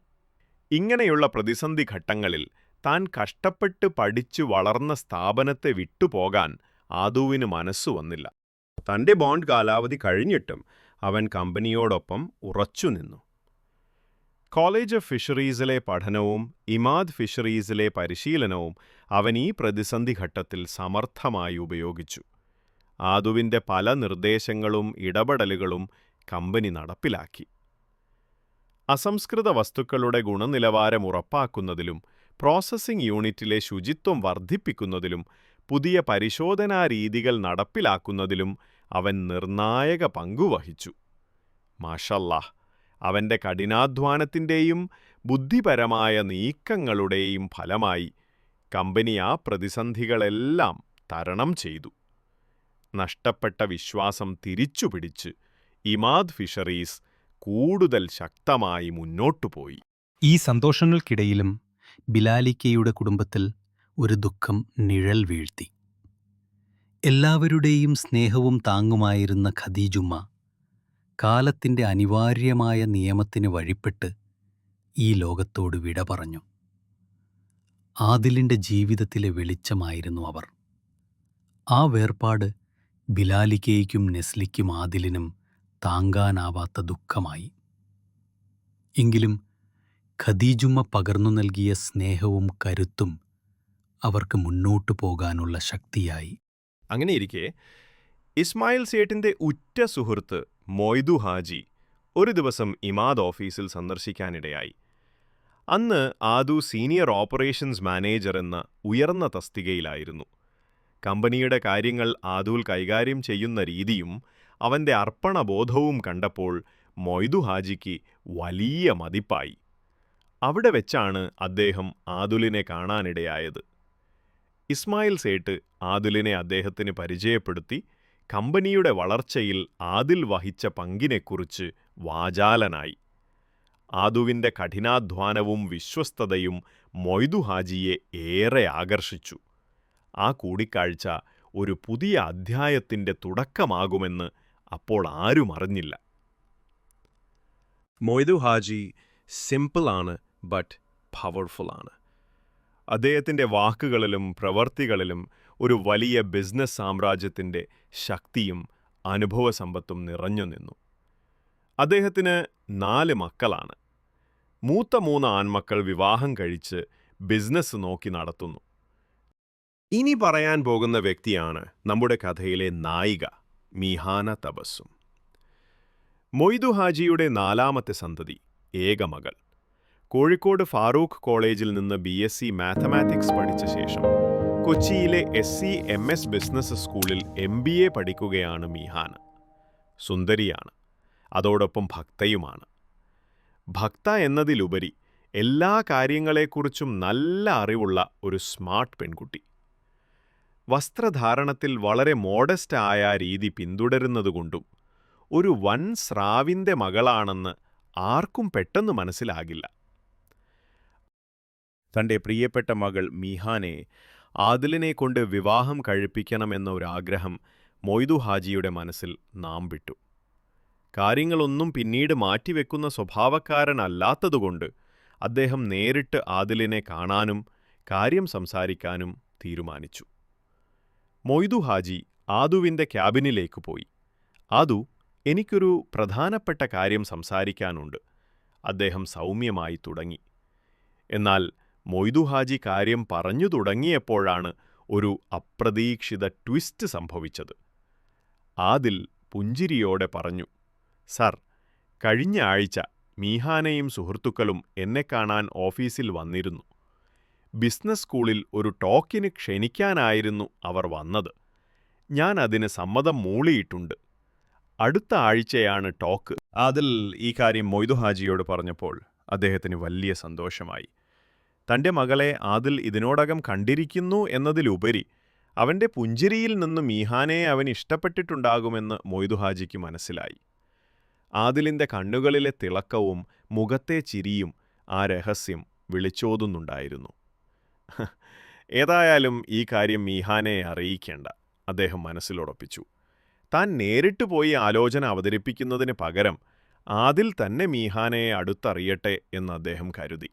ഇങ്ങനെയുള്ള പ്രതിസന്ധി ഘട്ടങ്ങളിൽ താൻ കഷ്ടപ്പെട്ട് പഠിച്ചു വളർന്ന സ്ഥാപനത്തെ വിട്ടുപോകാൻ ആദുവിന് മനസ്സു വന്നില്ല. തന്റെ ബോണ്ട് കാലാവധി കഴിഞ്ഞിട്ടും അവൻ കമ്പനിയോടൊപ്പം ഉറച്ചുനിന്നു. കോളേജ് ഓഫ് ഫിഷറീസിലെ പഠനവും ഇമാദ് ഫിഷറീസിലെ പരിശീലനവും അവൻ ഈ പ്രതിസന്ധി ഘട്ടത്തിൽ സമർത്ഥമായി ഉപയോഗിച്ചു. ആദുവിന്റെ പല നിർദ്ദേശങ്ങളും ഇടപെടലുകളും കമ്പനി നടപ്പിലാക്കി. അസംസ്കൃത വസ്തുക്കളുടെ ഗുണനിലവാരം ഉറപ്പാക്കുന്നതിലും പ്രോസസ്സിംഗ് യൂണിറ്റിലെ ശുചിത്വം വർദ്ധിപ്പിക്കുന്നതിലും പുതിയ പരിശോധനാ രീതികൾ നടപ്പിലാക്കുന്നതിലും അവൻ നിർണായക പങ്കുവഹിച്ചു. മാഷല്ലാഹ്, അവന്റെ കഠിനാധ്വാനത്തിന്റെയും ബുദ്ധിപരമായ നീക്കങ്ങളുടെയും ഫലമായി കമ്പനി ആ പ്രതിസന്ധികളെല്ലാം തരണം ചെയ്തു. നഷ്ടപ്പെട്ട വിശ്വാസം തിരിച്ചുപിടിച്ച് ഇമാദ് ഫിഷറീസ് കൂടുതൽ ശക്തമായി മുന്നോട്ടുപോയി. ഈ സന്തോഷങ്ങൾക്കിടയിലും ബിലാലിക്കയുടെ കുടുംബത്തിൽ ഒരു ദുഃഖം നിഴൽ വീഴ്ത്തി. എല്ലാവരുടെയും സ്നേഹവും താങ്ങുമായിരുന്ന ഖദീജുമ്മ കാലത്തിന്റെ അനിവാര്യമായ നിയമത്തിന് വഴിപ്പെട്ട് ഈ ലോകത്തോട് വിട പറഞ്ഞു. ആദിലിന്റെ ജീവിതത്തിലെ വെളിച്ചമായിരുന്നു അവർ. ആ വേർപാട് ബിലാലിക്കയ്ക്കും നെസ്ലിക്കും ആദിലിനും താങ്ങാനാവാത്ത ദുഃഖമായി. എങ്കിലും ഖദീജുമ്മ പകർന്നു നൽകിയ സ്നേഹവും കരുത്തും അവർക്ക് മുന്നോട്ടു പോകാനുള്ള ശക്തിയായി. അങ്ങനെയിരിക്കെ ഇസ്മായിൽ സേട്ടിന്റെ ഉറ്റ സുഹൃത്ത് മൊയ്തു ഹാജി ഒരു ദിവസം ഇമാദ് ഓഫീസിൽ സന്ദർശിക്കാനിടയായി. അന്ന് ആദു സീനിയർ ഓപ്പറേഷൻസ് മാനേജർ എന്ന ഉയർന്ന തസ്തികയിലായിരുന്നു. കമ്പനിയുടെ കാര്യങ്ങൾ ആദുൽ കൈകാര്യം ചെയ്യുന്ന രീതിയും അവന്റെ അർപ്പണബോധവും കണ്ടപ്പോൾ മൊയ്തു ഹാജിക്ക് വലിയ മതിപ്പായി. അവിടെ വെച്ചാണ് അദ്ദേഹം ആദുലിനെ കാണാനിടയായത്. ഇസ്മായിൽ സേട്ട് ആദിലിനെ അദ്ദേഹത്തിന് പരിചയപ്പെടുത്തി കമ്പനിയുടെ വളർച്ചയിൽ ആദിൽ വഹിച്ച പങ്കിനെക്കുറിച്ച് വാചാലനായി. ആദുവിന്റെ കഠിനാധ്വാനവും വിശ്വസ്തതയും മൊയ്തു ഹാജിയെ ഏറെ ആകർഷിച്ചു. ആ കൂടിക്കാഴ്ച ഒരു പുതിയ അധ്യായത്തിന്റെ തുടക്കമാകുമെന്ന് അപ്പോൾ ആരും അറിഞ്ഞില്ല. മൊയ്തു ഹാജി സിമ്പിളാണ്, ബട്ട് പവർഫുള്ളാണ്. അദ്ദേഹത്തിന്റെ വാക്കുകളിലും പ്രവൃത്തികളിലും ഒരു വലിയ ബിസിനസ് സാമ്രാജ്യത്തിന്റെ ശക്തിയും അനുഭവസമ്പത്തും നിറഞ്ഞു നിന്നു. അദ്ദേഹത്തിന് 4 മക്കളാണ്. മൂത്ത 3 ആൺമക്കൾ വിവാഹം കഴിച്ച് ബിസിനസ് നോക്കി നടത്തുന്നു. ഇനി പറയാൻ പോകുന്ന വ്യക്തിയാണ് നമ്മുടെ കഥയിലെ നായിക മിഹാന തബസ്സും. മൊയ്തു ഹാജിയുടെ 4ാമത്തെ സന്തതി, ഏകമകൾ. കോഴിക്കോട് ഫാറൂഖ് കോളേജിൽ നിന്ന് BSc മാത്തമാറ്റിക്സ് പഠിച്ച ശേഷം കൊച്ചിയിലെ SCMS ബിസിനസ് സ്കൂളിൽ MBA പഠിക്കുകയാണ് മിഹാന. സുന്ദരിയാണ്, അതോടൊപ്പം ഭക്തയുമാണ്. ഭക്ത എന്നതിലുപരി എല്ലാ കാര്യങ്ങളെക്കുറിച്ചും നല്ല അറിവുള്ള ഒരു സ്മാർട്ട് പെൺകുട്ടി. വസ്ത്രധാരണത്തിൽ വളരെ മോഡസ്റ്റ് ആയ രീതി പിന്തുടരുന്നതുകൊണ്ടും ഒരു വൻ സ്രാവിന്റെ മകളാണെന്ന് ആർക്കും പെട്ടെന്ന് മനസ്സിലാകില്ല. തന്റെ പ്രിയപ്പെട്ട മകൾ മിഹാനെ ആദിലിനെ കൊണ്ട് വിവാഹം കഴിപ്പിക്കണമെന്ന ഒരാഗ്രഹം മൊയ്തു ഹാജിയുടെ മനസ്സിൽ നാമ്പിട്ടു. കാര്യങ്ങളൊന്നും പിന്നീട് മാറ്റിവെക്കുന്ന സ്വഭാവക്കാരനല്ലാത്തതുകൊണ്ട് അദ്ദേഹം നേരിട്ട് ആദിലിനെ കാണാനും കാര്യം സംസാരിക്കാനും തീരുമാനിച്ചു. മൊയ്തു ഹാജി ആദുവിന്റെ ക്യാബിനിലേക്ക് പോയി. ആദു, എനിക്കൊരു പ്രധാനപ്പെട്ട കാര്യം സംസാരിക്കാനുണ്ട്. അദ്ദേഹം സൗമ്യമായി തുടങ്ങി. എന്നാൽ മൊയ്തു ഹാജി കാര്യം പറഞ്ഞു തുടങ്ങിയപ്പോഴാണ് ഒരു അപ്രതീക്ഷിത ട്വിസ്റ്റ് സംഭവിച്ചത്. ആദിൽ പുഞ്ചിരിയോടെ പറഞ്ഞു, സർ, കഴിഞ്ഞ ആഴ്ച മീഹാനയും സുഹൃത്തുക്കളും എന്നെ കാണാൻ ഓഫീസിൽ വന്നിരുന്നു. ബിസിനസ് സ്കൂളിൽ ഒരു ടോക്കിന് ക്ഷണിക്കാനായിരുന്നു അവർ വന്നത്. ഞാൻ അതിന് സമ്മതം മൂളിയിട്ടുണ്ട്. അടുത്ത ആഴ്ചയാണ് ടോക്ക്. ആദിൽ ഈ കാര്യം മൊയ്തു ഹാജിയോട് പറഞ്ഞപ്പോൾ അദ്ദേഹത്തിന് വലിയ സന്തോഷമായി. തന്റെ മകളെ ആദിൽ ഇതിനോടകം കണ്ടിരിക്കുന്നു എന്നതിലുപരി അവന്റെ പുഞ്ചിരിയിൽ നിന്ന് മീഹാനയെ അവൻ ഇഷ്ടപ്പെട്ടിട്ടുണ്ടാകുമെന്ന് മൊയ്തു ഹാജിക്ക് മനസ്സിലായി. ആദിലിന്റെ കണ്ണുകളിലെ തിളക്കവും മുഖത്തെ ചിരിയും ആ രഹസ്യം വിളിച്ചോതുന്നുണ്ടായിരുന്നു. ഏതായാലും ഈ കാര്യം മീഹാനയെ അറിയിക്കേണ്ട, അദ്ദേഹം മനസ്സിലുറപ്പിച്ചു. താൻ നേരിട്ട് പോയി ആലോചന അവതരിപ്പിക്കുന്നതിന് പകരം ആദിൽ തന്നെ മീഹാനയെ അടുത്തറിയട്ടെ എന്ന് അദ്ദേഹം കരുതി.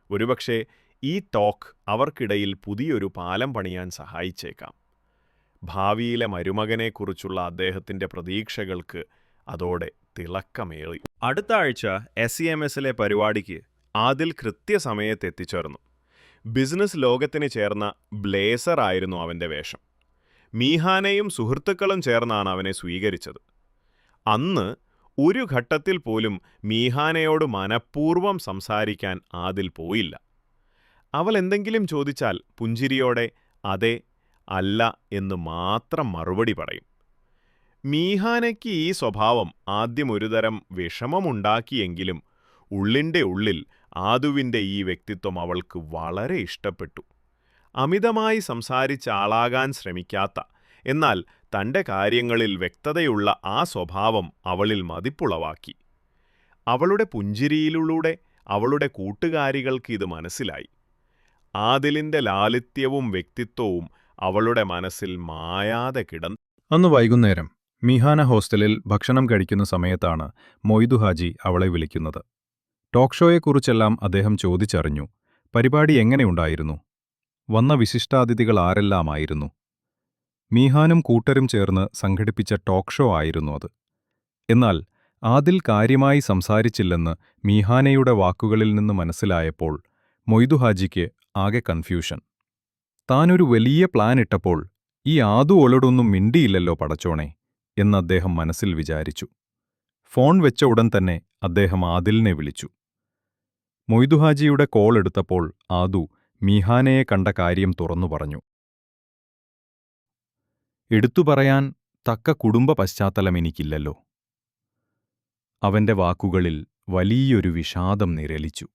ഒരുപക്ഷെ ഈ ടോക്ക് അവർക്കിടയിൽ പുതിയൊരു പാലം പണിയാൻ സഹായിച്ചേക്കാം. ഭാവിയിലെ മരുമകനെക്കുറിച്ചുള്ള അദ്ദേഹത്തിന്റെ പ്രതീക്ഷകൾക്ക് അതോടെ തിളക്കമേറി. അടുത്ത ആഴ്ച SEMSലെ പരിപാടിക്ക് ആദിൽ കൃത്യസമയത്ത് എത്തിച്ചേർന്നു. ബിസിനസ് ലോകത്തിന് ചേർന്ന ബ്ലേസർ ആയിരുന്നു അവന്റെ വേഷം. മീഹാനയും സുഹൃത്തുക്കളും ചേർന്നാണ് അവനെ സ്വീകരിച്ചത്. അന്ന് ഒരു ഘട്ടത്തിൽ പോലും മീഹാനയോട് മനഃപൂർവ്വം സംസാരിക്കാൻ ആദിൽ പോയില്ല. അവൾ എന്തെങ്കിലും ചോദിച്ചാൽ പുഞ്ചിരിയോടെ അതെ, അല്ല എന്ന് മാത്രം മറുപടി പറയും. മീഹാനയ്ക്ക് ഈ സ്വഭാവം ആദ്യം ഒരുതരം വിഷമമുണ്ടാക്കിയെങ്കിലും ഉള്ളിൻ്റെ ഉള്ളിൽ ആദുവിൻ്റെ ഈ വ്യക്തിത്വം അവൾക്ക് വളരെ ഇഷ്ടപ്പെട്ടു. അമിതമായി സംസാരിച്ച ആളാകാൻ ശ്രമിക്കാത്ത, എന്നാൽ തൻ്റെ കാര്യങ്ങളിൽ വ്യക്തതയുള്ള ആ സ്വഭാവം അവളിൽ മതിപ്പുളവാക്കി. അവളുടെ പുഞ്ചിരിയിലൂടെ അവളുടെ കൂട്ടുകാരികൾക്ക് ഇത് മനസ്സിലായി. ആദിലിൻ്റെ ലാളിത്യവും വ്യക്തിത്വവും അവളുടെ മനസ്സിൽ മായാതെ കിടന്നു. അന്ന് വൈകുന്നേരം മീഹാന ഹോസ്റ്റലിൽ ഭക്ഷണം കഴിക്കുന്ന സമയത്താണ് മൊയ്തു ഹാജി അവളെ വിളിക്കുന്നത്. ടോക്ക് ഷോയെക്കുറിച്ചെല്ലാം അദ്ദേഹം ചോദിച്ചറിഞ്ഞു. പരിപാടി എങ്ങനെയുണ്ടായിരുന്നു? വന്ന വിശിഷ്ടാതിഥികൾ ആരെല്ലാമായിരുന്നു? മീഹാനും കൂട്ടരും ചേർന്ന് സംഘടിപ്പിച്ച ടോക്ക് ഷോ ആയിരുന്നു അത്. എന്നാൽ ആദിൽ കാര്യമായി സംസാരിച്ചില്ലെന്ന് മീഹാനയുടെ വാക്കുകളിൽ നിന്ന് മനസ്സിലായപ്പോൾ മൊയ്തു ഹാജിക്ക് ആകെ കൺഫ്യൂഷൻ. താനൊരു വലിയ പ്ലാൻ ഇട്ടപ്പോൾ ഈ ആദു ഒളടൊന്നും മിണ്ടിയില്ലല്ലോ പടച്ചോണേ എന്ന് അദ്ദേഹം മനസ്സിൽ വിചാരിച്ചു. ഫോൺ വെച്ച ഉടൻ തന്നെ അദ്ദേഹം ആദിലിനെ വിളിച്ചു. മൊയ്തു ഹാജിയുടെ കോൾ എടുത്തപ്പോൾ ആദു മീഹാനയെ കണ്ട കാര്യം തുറന്നു പറഞ്ഞു. എടുത്തു പറയാൻ തക്ക കുടുംബ പശ്ചാത്തലം എനിക്കില്ലല്ലോ. അവന്റെ വാക്കുകളിൽ വലിയൊരു വിഷാദം നിഴലിച്ചു.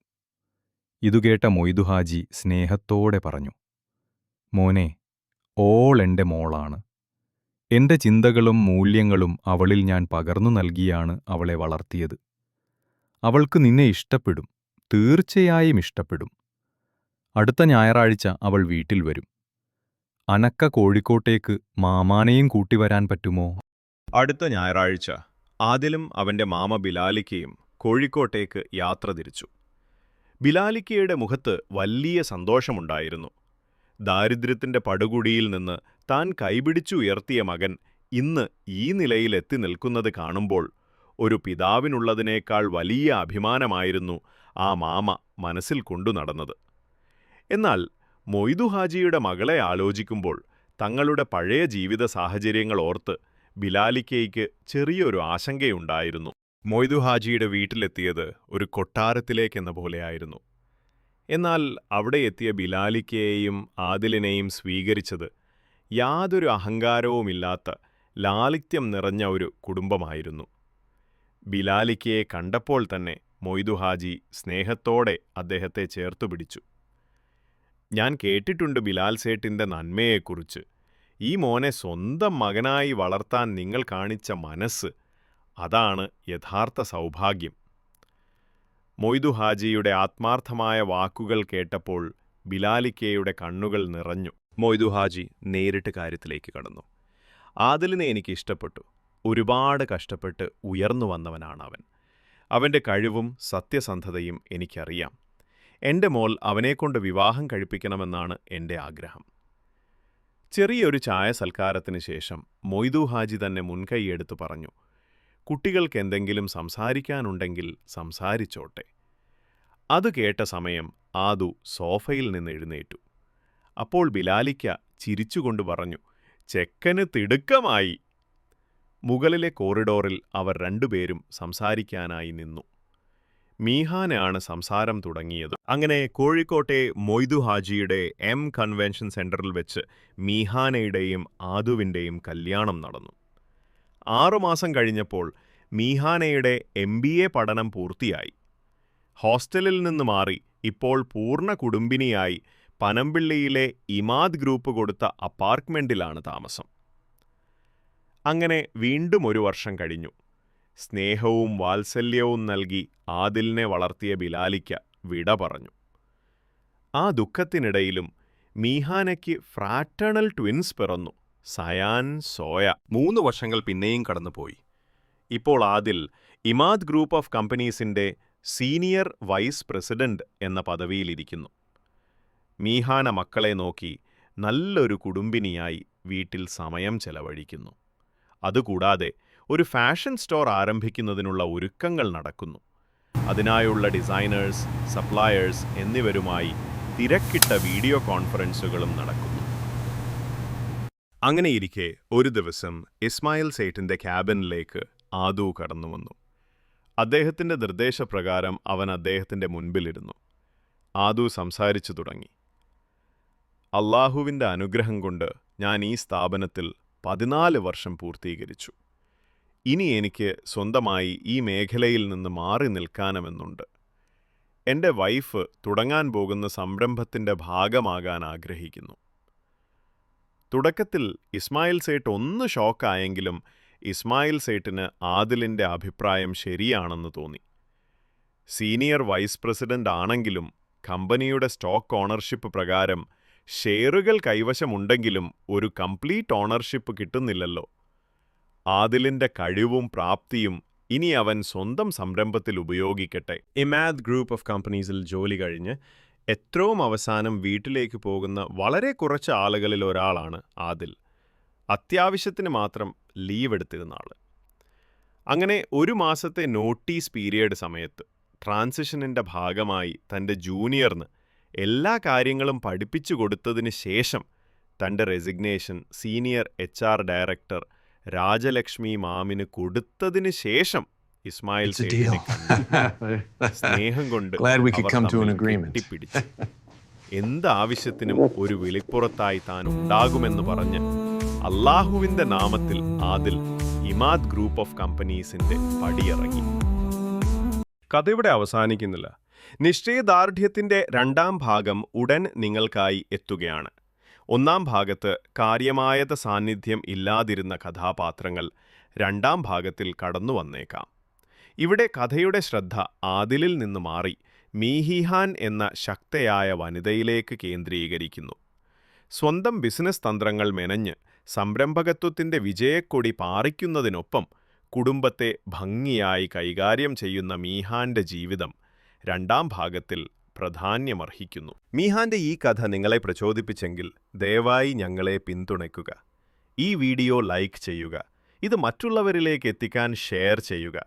ഇതുകേട്ട മൊയ്തു ഹാജി സ്നേഹത്തോടെ പറഞ്ഞു, മോനെ, ഓൾ എന്റെ മോളാണ്. എന്റെ ചിന്തകളും മൂല്യങ്ങളും അവളിൽ ഞാൻ പകർന്നു നൽകിയാണ് അവളെ വളർത്തിയത്. അവൾക്ക് നിന്നെ ഇഷ്ടപ്പെടും, തീർച്ചയായും ഇഷ്ടപ്പെടും. അടുത്ത ഞായറാഴ്ച അവൾ വീട്ടിൽ വരും. അനക്ക കോഴിക്കോട്ടേക്ക് മാമാനെയും കൂട്ടിവരാൻ പറ്റുമോ? അടുത്ത ഞായറാഴ്ച ആദിലും അവന്റെ മാമ ബിലാലിക്കയും കോഴിക്കോട്ടേക്ക് യാത്ര തിരിച്ചു. ബിലാലിക്കയുടെ മുഖത്ത് വലിയ സന്തോഷമുണ്ടായിരുന്നു. ദാരിദ്ര്യത്തിന്റെ പടുകുഴിയിൽ നിന്ന് താൻ കൈപിടിച്ചുയർത്തിയ മകൻ ഇന്ന് ഈ നിലയിലെത്തി നിൽക്കുന്നത് കാണുമ്പോൾ ഒരു പിതാവിനുള്ളതിനേക്കാൾ വലിയ അഭിമാനമായിരുന്നു ആ മാമ മനസ്സിൽ കൊണ്ടു നടന്നത്. എന്നാൽ മൊയ്തു ഹാജിയുടെ മകളെ ആലോചിക്കുമ്പോൾ തങ്ങളുടെ പഴയ ജീവിത സാഹചര്യങ്ങൾ ഓർത്ത് ബിലാലിക്കയ്ക്ക് ചെറിയൊരു ആശങ്കയുണ്ടായിരുന്നു. മൊയ്തു ഹാജിയുടെ വീട്ടിലെത്തിയത് ഒരു കൊട്ടാരത്തിലേക്കെന്ന പോലെയായിരുന്നു. എന്നാൽ അവിടെ എത്തിയ ബിലാലിക്കയെയും ആദിലിനെയും സ്വീകരിച്ചത് യാതൊരു അഹങ്കാരവുമില്ലാത്ത ലാളിത്യം നിറഞ്ഞ ഒരു കുടുംബമായിരുന്നു. ബിലാലിക്കയെ കണ്ടപ്പോൾ തന്നെ മൊയ്തു ഹാജി സ്നേഹത്തോടെ അദ്ദേഹത്തെ ചേർത്തുപിടിച്ചു. ഞാൻ കേട്ടിട്ടുണ്ട് ബിലാൽ സേട്ടിന്റെ നന്മയെക്കുറിച്ച്. ഈ മോനെ സ്വന്തം മകനായി വളർത്താൻ നിങ്ങൾ കാണിച്ച മനസ്സ്, അതാണ് യഥാർത്ഥ സൗഭാഗ്യം. മൊയ്തു ഹാജിയുടെ ആത്മാർത്ഥമായ വാക്കുകൾ കേട്ടപ്പോൾ ബിലാലിക്കയുടെ കണ്ണുകൾ നിറഞ്ഞു. മൊയ്തു ഹാജി നേരിട്ട് കാര്യത്തിലേക്ക് കടന്നു. ആദിലിനെ എനിക്ക് ഇഷ്ടപ്പെട്ടു. ഒരുപാട് കഷ്ടപ്പെട്ട് ഉയർന്നു വന്നവനാണ് അവൻ. അവൻ്റെ കഴിവും സത്യസന്ധതയും എനിക്കറിയാം. എൻ്റെ മോൾ അവനെക്കൊണ്ട് വിവാഹം കഴിപ്പിക്കണമെന്നാണ് എൻ്റെ ആഗ്രഹം. ചെറിയൊരു ചായ സൽക്കാരത്തിന് ശേഷം മൊയ്തു ഹാജി തന്നെ മുൻകൈയെടുത്ത് പറഞ്ഞു, കുട്ടികൾക്ക് എന്തെങ്കിലും സംസാരിക്കാനുണ്ടെങ്കിൽ സംസാരിച്ചോട്ടെ. അത് കേട്ട സമയം ആദു സോഫയിൽ നിന്ന് എഴുന്നേറ്റു. അപ്പോൾ ബിലാലിക്ക ചിരിച്ചുകൊണ്ട് പറഞ്ഞു, ചെക്കന് തിടുക്കമായി. മുകളിലെ കോറിഡോറിൽ അവർ രണ്ടുപേരും സംസാരിക്കാനായി നിന്നു. മീഹാനാണ് സംസാരം തുടങ്ങിയത്. അങ്ങനെ കോഴിക്കോട്ടെ മൊയ്തു ഹാജിയുടെ കൺവെൻഷൻ സെന്ററിൽ വെച്ച് മീഹാനയുടെയും ആദുവിൻ്റെയും കല്യാണം നടന്നു. 6 മാസം കഴിഞ്ഞപ്പോൾ മീഹാനയുടെ MBA പഠനം പൂർത്തിയായി. ഹോസ്റ്റലിൽ നിന്ന് മാറി ഇപ്പോൾ പൂർണ്ണ കുടുംബിനിയായി പനമ്പിള്ളിയിലെ ഇമാദ് ഗ്രൂപ്പ് കൊടുത്ത അപ്പാർട്ട്മെന്റിലാണ് താമസം. അങ്ങനെ വീണ്ടും 1 വർഷം കഴിഞ്ഞു. സ്നേഹവും വാത്സല്യവും നൽകി ആദിലിനെ വളർത്തിയ ബിലാലിക്ക വിട പറഞ്ഞു. ആ ദുഃഖത്തിനിടയിലും മീഹാനയ്ക്ക് ഫ്രാറ്റേണൽ ട്വിൻസ് പിറന്നു, സയാൻ, സോയ. 3 വർഷങ്ങൾ പിന്നെയും കടന്നുപോയി. ഇപ്പോൾ ആദിൽ ഇമാദ് ഗ്രൂപ്പ് ഓഫ് കമ്പനീസിന്റെ സീനിയർ വൈസ് പ്രസിഡന്റ് എന്ന പദവിയിലിരിക്കുന്നു. മീഹാന മക്കളെ നോക്കി നല്ലൊരു കുടുംബിനിയായി വീട്ടിൽ സമയം ചെലവഴിക്കുന്നു. അതുകൂടാതെ ഒരു ഫാഷൻ സ്റ്റോർ ആരംഭിക്കുന്നതിനുള്ള ഒരുക്കങ്ങൾ നടക്കുന്നു. അതിനായുള്ള ഡിസൈനേഴ്സ്, സപ്ലയേഴ്സ് എന്നിവരുമായി തിരക്കിട്ട വീഡിയോ കോൺഫറൻസുകളും നടക്കുന്നു. അങ്ങനെയിരിക്കെ ഒരു ദിവസം ഇസ്മായിൽ സേഠിന്റെ ക്യാബിനിലേക്ക് ആദു കടന്നുവന്നു. അദ്ദേഹത്തിന്റെ നിർദ്ദേശപ്രകാരം അവൻ അദ്ദേഹത്തിന്റെ മുൻപിലിരുന്നു. ആദു സംസാരിച്ചു തുടങ്ങി. അള്ളാഹുവിന്റെ അനുഗ്രഹം കൊണ്ട് ഞാൻ ഈ സ്ഥാപനത്തിൽ 14 വർഷം പൂർത്തീകരിച്ചു. ഇനി എനിക്ക് സ്വന്തമായി ഈ മേഖലയിൽ നിന്ന് മാറി നിൽക്കാനുമെന്നുണ്ട്. എൻ്റെ വൈഫ് തുടങ്ങാൻ പോകുന്ന സംരംഭത്തിന്റെ ഭാഗമാകാൻ ആഗ്രഹിക്കുന്നു. തുടക്കത്തിൽ ഇസ്മായിൽ സേഠ് ഒന്ന് ഷോക്കായെങ്കിലും ഇസ്മായിൽ സേഠിന് ആദിലിന്റെ അഭിപ്രായം ശരിയാണെന്ന് തോന്നി. സീനിയർ വൈസ് പ്രസിഡന്റ് ആണെങ്കിലും കമ്പനിയുടെ സ്റ്റോക്ക് ഓണർഷിപ്പ് പ്രകാരം ഷെയറുകൾ കൈവശമുണ്ടെങ്കിലും ഒരു കംപ്ലീറ്റ് ഓണർഷിപ്പ് കിട്ടുന്നില്ലല്ലോ. ആദിലിന്റെ കഴിവും പ്രാപ്തിയും ഇനി അവൻ സ്വന്തം സംരംഭത്തിൽ ഉപയോഗിക്കട്ടെ. ഇമാദ് ഗ്രൂപ്പ് ഓഫ് കമ്പനീസിൽ ജോലി കഴിഞ്ഞ് ഏറ്റവും അവസാനം വീട്ടിലേക്ക് പോകുന്ന വളരെ കുറച്ച് ആളുകളിൽ ഒരാളാണ് ആദിൽ. അത്യാവശ്യത്തിന് മാത്രം ലീവ് എടുത്തിരുന്ന ആൾ. അങ്ങനെ 1 മാസത്തെ നോട്ടീസ് പീരിയഡ് സമയത്ത് ട്രാൻസിഷനിൻ്റെ ഭാഗമായി തൻ്റെ ജൂനിയറിന് എല്ലാ കാര്യങ്ങളും പഠിപ്പിച്ചു കൊടുത്തതിന് ശേഷം തൻ്റെ resignation senior HR director Rajalakshmi മാമിന് കൊടുത്തതിന് ശേഷം ഇസ്മായിൽ സേഠിനെ കണ്ടു. സ്നേഹം കൊണ്ട് കെട്ടിപ്പിടിച്ചു. എന്താവശ്യത്തിനും ഒരു വിളിപ്പുറത്തായി താൻ ഉണ്ടാകുമെന്ന് പറഞ്ഞ് അള്ളാഹുവിന്റെ നാമത്തിൽ ആദിൽ ഇമാദ് ഗ്രൂപ്പ് ഓഫ് കമ്പനീസിന്റെ പടിയിറങ്ങി. കഥ ഇവിടെ അവസാനിക്കുന്നില്ല. നിശ്ചയദാർഢ്യത്തിന്റെ 2ാം ഭാഗം ഉടൻ നിങ്ങൾക്കായി എത്തുകയാണ്. 1ാം ഭാഗത്ത് കാര്യമായത സാന്നിധ്യം ഇല്ലാതിരുന്ന കഥാപാത്രങ്ങൾ 2ാം ഭാഗത്തിൽ കടന്നു വന്നേക്കാം. ഇവിടെ കഥയുടെ ശ്രദ്ധ ആദിലിൽ നിന്ന് മാറി മീഹിഹാൻ എന്ന ശക്തയായ വനിതയിലേക്ക് കേന്ദ്രീകരിക്കുന്നു. സ്വന്തം ബിസിനസ് തന്ത്രങ്ങൾ മെനഞ്ഞ് സംരംഭകത്വത്തിന്റെ വിജയക്കൊടി പാറിക്കുന്നതിനൊപ്പം കുടുംബത്തെ ഭംഗിയായി കൈകാര്യം ചെയ്യുന്ന മീഹാന്റെ ജീവിതം 2ാം ഭാഗത്തിൽ പ്രാധാന്യമർഹിക്കുന്നു. മീഹാന്റെ ഈ കഥ നിങ്ങളെ പ്രചോദിപ്പിച്ചെങ്കിൽ ദയവായി ഞങ്ങളെ പിന്തുണയ്ക്കുക. ഈ വീഡിയോ ലൈക്ക് ചെയ്യുക. ഇത് മറ്റുള്ളവരിലേക്ക് എത്തിക്കാൻ ഷെയർ ചെയ്യുക.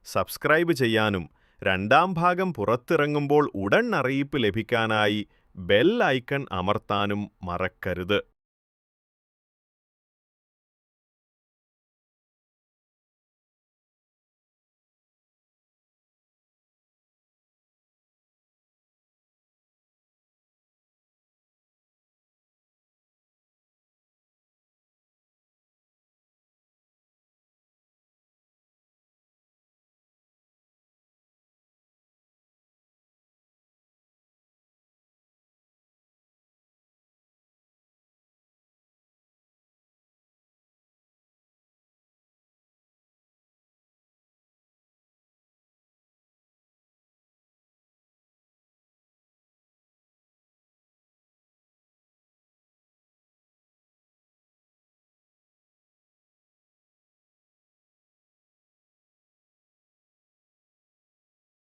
സബ്സ്ക്രൈബ് ചെയ്യാനും 2ാം ഭാഗം പുറത്തിറങ്ങുമ്പോൾ ഉടൻ അറിയിപ്പ് ലഭിക്കാനായി ബെൽ ഐക്കൺ അമർത്താനും മറക്കരുത്.